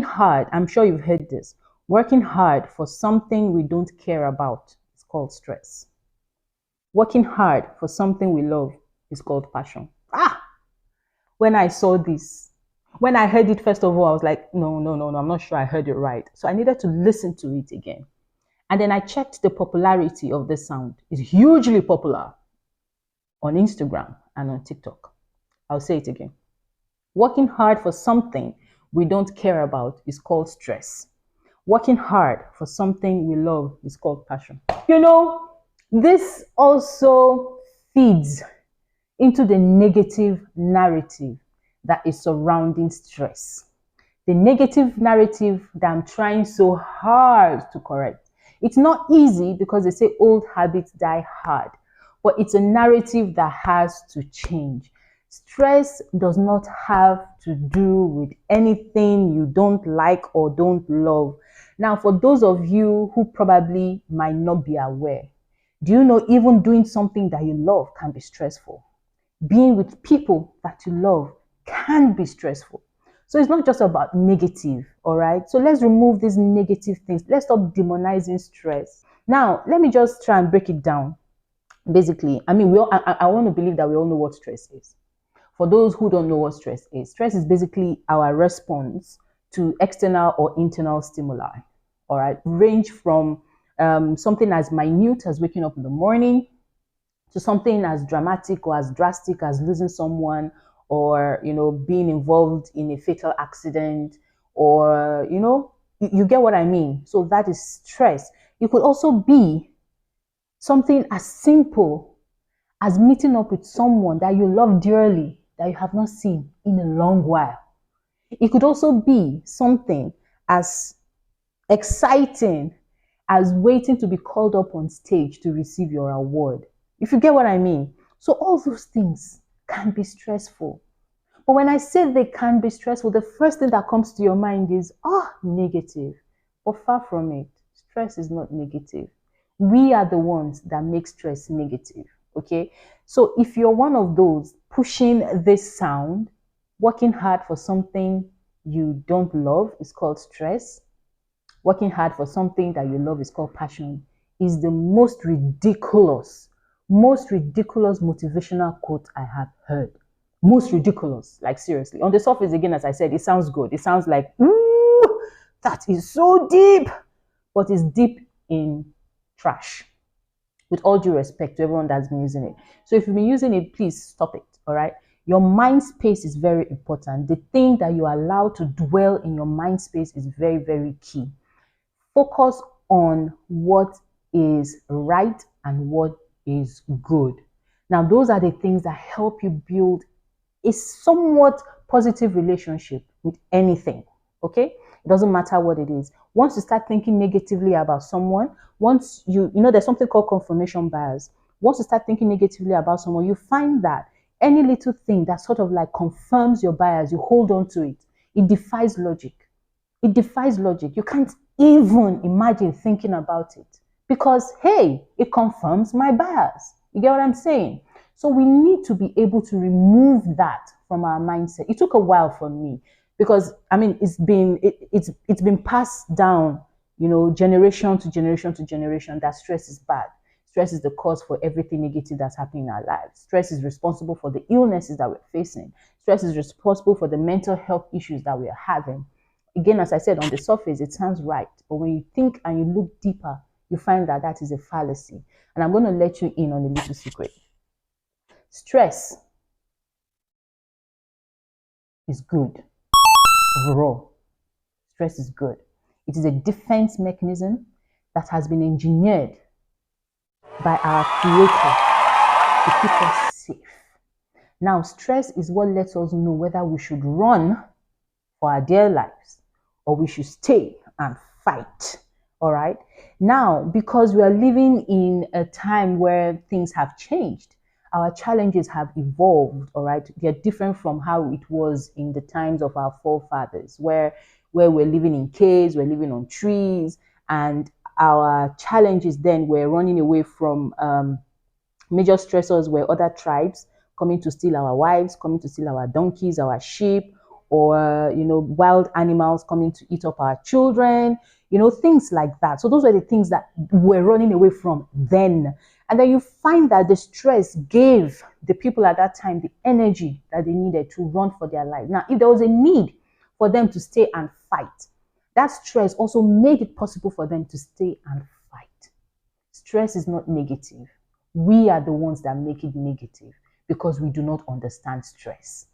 hard, I'm sure you've heard this. Working hard for something we don't care about is called stress. Working hard for something we love is called passion. When I saw this, when I heard it, first of all, I was like, no, no, no, no, I'm not sure I heard it right. So I needed to listen to it again. And then I checked the popularity of this sound. It's hugely popular on Instagram and on TikTok. I'll say it again. Working hard for something we don't care about is called stress. Working hard for something we love is called passion. This also feeds into the negative narrative that is surrounding stress. The negative narrative that I'm trying so hard to correct. It's not easy because they say old habits die hard, but it's a narrative that has to change. Stress does not have to do with anything you don't like or don't love. Now, for those of you who probably might not be aware, do you know even doing something that you love can be stressful? Being with people that you love can be stressful. So it's not just about negative, all right? So let's remove these negative things. Let's stop demonizing stress. Now, let me just try and break it down. Basically, I want to believe that we all know what stress is. For those who don't know what stress is basically our response to external or internal stimuli, all right? Range from something as minute as waking up in the morning to something as dramatic or as drastic as losing someone, or being involved in a fatal accident, or you get what I mean. So that is stress. It could also be something as simple as meeting up with someone that you love dearly that you have not seen in a long while. It could also be something as exciting as waiting to be called up on stage to receive your award. If you get what I mean. So all those things can be stressful. But when I say they can be stressful, the first thing that comes to your mind is, negative. But far from it. Stress is not negative. We are the ones that make stress negative. Okay? So if you're one of those pushing this sound, working hard for something you don't love is called stress. Working hard for something that you love is called passion. Is the most ridiculous motivational quote I have heard. Most ridiculous, like seriously. On the surface, again, as I said, it sounds good. It sounds like, ooh, that is so deep, but it's deep in trash. With all due respect to everyone that's been using it. So if you've been using it, please stop it, all right? Your mind space is very important. The thing that you allow to dwell in your mind space is very, very key. Focus on what is right and what is good. Now, those are the things that help you build a somewhat positive relationship with anything, okay? It doesn't matter what it is. Once you start thinking negatively about someone, once there's something called confirmation bias. Once you start thinking negatively about someone, you find that any little thing that sort of like confirms your bias, you hold on to it. It defies logic. It defies logic. You can't even imagine thinking about it because, hey, it confirms my bias. You get what I'm saying? So we need to be able to remove that from our mindset. It took a while for me because it's been passed down, generation to generation to generation that stress is bad. Stress is the cause for everything negative that's happening in our lives. Stress is responsible for the illnesses that we're facing. Stress is responsible for the mental health issues that we are having. Again, as I said, on the surface, it sounds right. But when you think and you look deeper, you find that that is a fallacy. And I'm going to let you in on a little secret. Stress is good. Overall, stress is good. It is a defense mechanism that has been engineered by our Creator to keep us safe. Now, stress is what lets us know whether we should run for our dear lives or we should stay and fight. All right. Now, because we are living in a time where things have changed, our challenges have evolved. All right. They're different from how it was in the times of our forefathers, where we're living in caves, we're living on trees, and our challenges then were running away from major stressors were other tribes coming to steal our wives, coming to steal our donkeys, our sheep, or wild animals coming to eat up our children, things like that. So those were the things that we're running away from then. And then you find that the stress gave the people at that time the energy that they needed to run for their life. Now, if there was a need for them to stay and fight, that stress also made it possible for them to stay and fight. Stress is not negative. We are the ones that make it negative because we do not understand stress.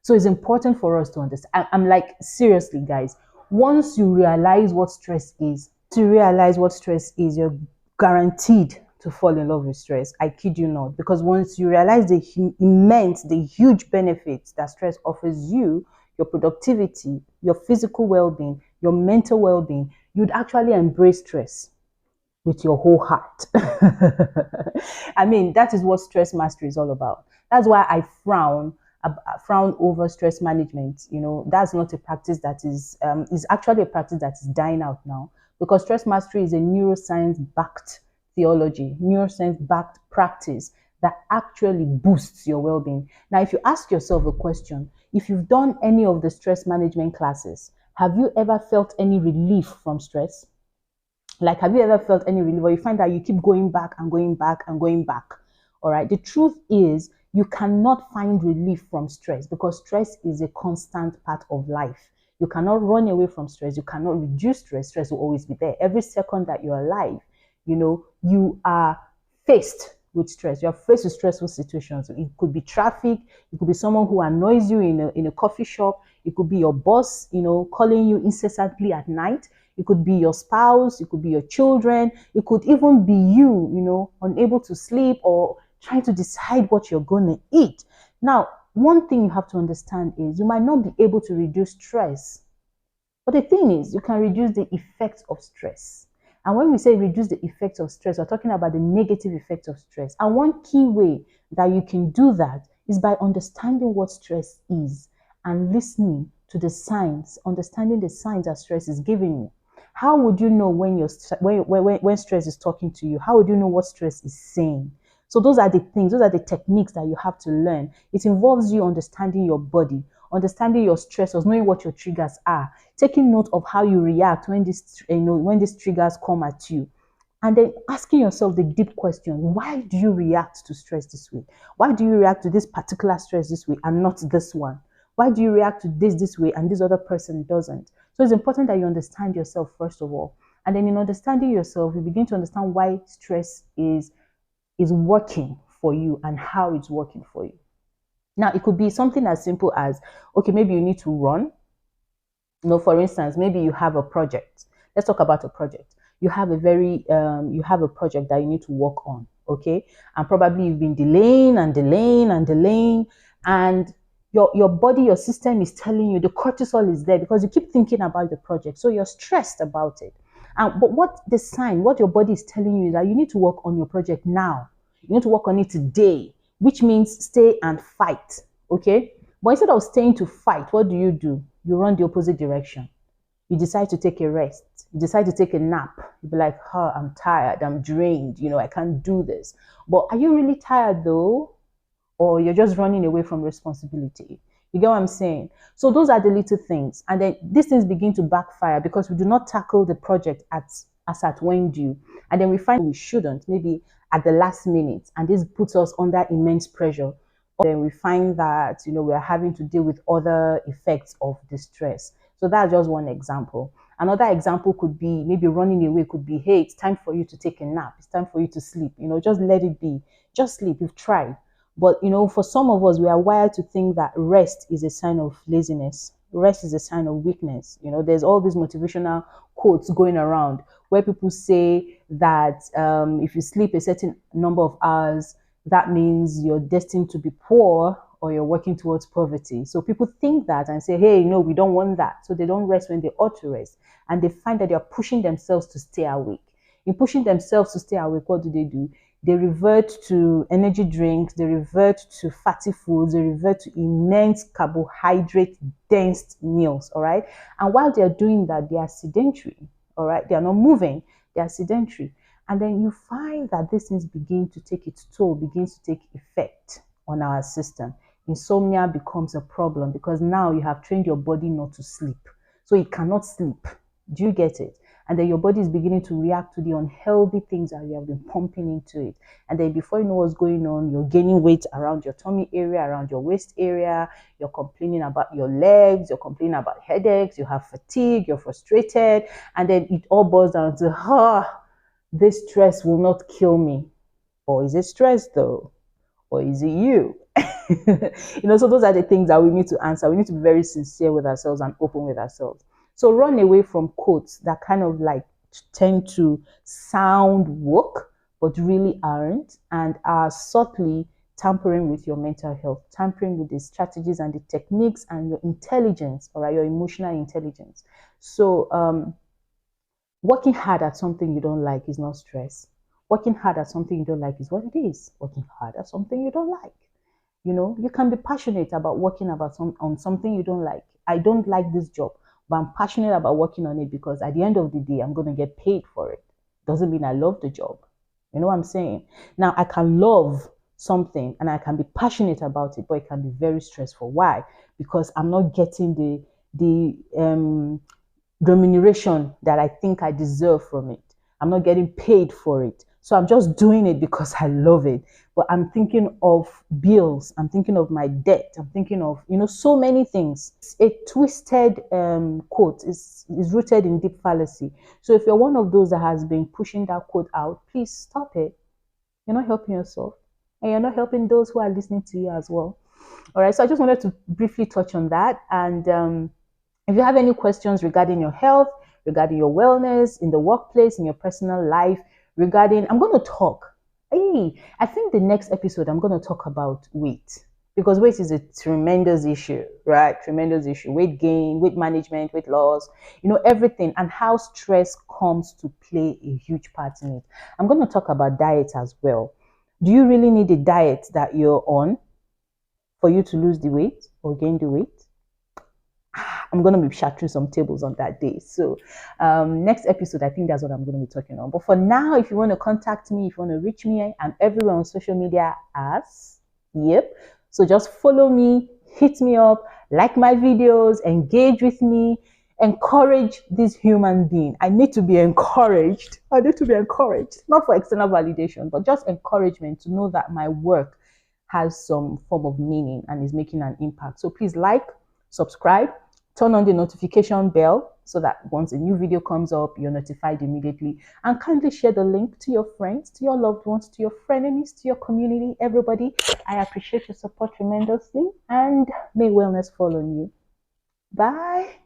So it's important for us to understand. I'm like, seriously, guys, once you realize what stress is, you're guaranteed to fall in love with stress. I kid you not. Because once you realize the huge benefits that stress offers you, your productivity, your physical well-being, your mental well-being, you'd actually embrace stress with your whole heart. I mean, that is what stress mastery is all about. That's why I frown over stress management. That's not a practice that is actually a practice that is dying out now, because stress mastery is a neuroscience backed theology, neuroscience backed practice that actually boosts your well-being. Now, if you ask yourself a question, if you've done any of the stress management classes, have you ever felt any relief from stress? Like, have you ever felt any relief, or you find that you keep going back and going back and going back? All right. The truth is, you cannot find relief from stress because stress is a constant part of life. You cannot run away from stress. You cannot reduce stress. Stress will always be there. Every second that you're alive, you are faced with stress. You're faced with stressful situations. It could be traffic. It could be someone who annoys you in a coffee shop. It could be your boss, calling you incessantly at night. It could be your spouse. It could be your children. It could even be you, unable to sleep or trying to decide what you're going to eat. Now, one thing you have to understand is you might not be able to reduce stress, but the thing is, you can reduce the effects of stress. And when we say reduce the effects of stress, we're talking about the negative effects of stress. And one key way that you can do that is by understanding what stress is and listening to the signs, understanding the signs that stress is giving you. How would you know when stress is talking to you? How would you know what stress is saying? So those are the things, those are the techniques that you have to learn. It involves you understanding your body, understanding your stressors, knowing what your triggers are, taking note of how you react when these triggers come at you, and then asking yourself the deep question: why do you react to stress this way? Why do you react to this particular stress this way and not this one? Why do you react to this way and this other person doesn't? So it's important that you understand yourself first of all, and then in understanding yourself, you begin to understand why stress is working for you and how it's working for you. Now, it could be something as simple as, okay, maybe you need to run. For instance, maybe you have a project. Let's talk about a project. You have a project that you need to work on, okay? And probably you've been delaying and delaying and delaying, and your body, your system is telling you, the cortisol is there because you keep thinking about the project. So you're stressed about it. But what your body is telling you is that you need to work on your project now. You need to work on it today, which means stay and fight, okay? But instead of staying to fight, what do? You run the opposite direction. You decide to take a rest. You decide to take a nap. You'll be like, oh, I'm tired, I'm drained, I can't do this. But are you really tired though? Or you're just running away from responsibility? You get what I'm saying? So those are the little things. And then these things begin to backfire because we do not tackle the project as at when due. And then we find we shouldn't, maybe at the last minute. And this puts us under immense pressure. Then we find that, we are having to deal with other effects of the stress. So that's just one example. Another example could be maybe running away could be, hey, it's time for you to take a nap. It's time for you to sleep. Just let it be. Just sleep. You've tried. But, for some of us, we are wired to think that rest is a sign of laziness. Rest is a sign of weakness. There's all these motivational quotes going around where people say that if you sleep a certain number of hours, that means you're destined to be poor or you're working towards poverty. So people think that and say, hey, no, we don't want that. So they don't rest when they ought to rest. And they find that they're pushing themselves to stay awake. In pushing themselves to stay awake, what do? They revert to energy drinks, they revert to fatty foods, they revert to immense carbohydrate-dense meals, all right? And while they're doing that, they are sedentary, all right? They are not moving, they are sedentary. And then you find that these things begin to take its toll, begins to take effect on our system. insomnia becomes a problem because now you have trained your body not to sleep. So it cannot sleep. Do you get it? And then your body is beginning to react to the unhealthy things that you have been pumping into it. And then before you know what's going on, you're gaining weight around your tummy area, around your waist area. You're complaining about your legs. You're complaining about headaches. You have fatigue. You're frustrated. And then it all boils down to, this stress will not kill me. Or is it stress though? Or is it you? So those are the things that we need to answer. We need to be very sincere with ourselves and open with ourselves. So run away from quotes that kind of like tend to sound woke, but really aren't, and are subtly tampering with your mental health, tampering with the strategies and the techniques and your intelligence, all right, your emotional intelligence. So working hard at something you don't like is not stress. Working hard at something you don't like is what it is. Working hard at something you don't like. You can be passionate about working on something you don't like. I don't like this job, but I'm passionate about working on it because at the end of the day, I'm going to get paid for it. Doesn't mean I love the job. You know what I'm saying? Now, I can love something and I can be passionate about it, but it can be very stressful. Why? Because I'm not getting the remuneration that I think I deserve from it. I'm not getting paid for it. So I'm just doing it because I love it. But I'm thinking of bills. I'm thinking of my debt. I'm thinking of, so many things. It's a twisted quote. It's rooted in deep fallacy. So if you're one of those that has been pushing that quote out, please stop it. You're not helping yourself. And you're not helping those who are listening to you as well. All right. So I just wanted to briefly touch on that. And if you have any questions regarding your health, regarding your wellness in the workplace, in your personal life, I'm going to talk. I think the next episode, I'm going to talk about weight because weight is a tremendous issue, right? Tremendous issue. Weight gain, weight management, weight loss, everything, and how stress comes to play a huge part in it. I'm going to talk about diet as well. Do you really need a diet that you're on for you to lose the weight or gain the weight? I'm going to be shattering some tables on that day. So next episode, I think that's what I'm going to be talking on. But for now, if you want to contact me, if you want to reach me, I'm everywhere on social media as, yep. So just follow me, hit me up, like my videos, engage with me, encourage this human being. I need to be encouraged. Not for external validation, but just encouragement to know that my work has some form of meaning and is making an impact. So please subscribe, turn on the notification bell so that once a new video comes up, you're notified immediately. And kindly share the link to your friends, to your loved ones, to your frenemies, to your community, everybody. I appreciate your support tremendously and may wellness follow you. Bye.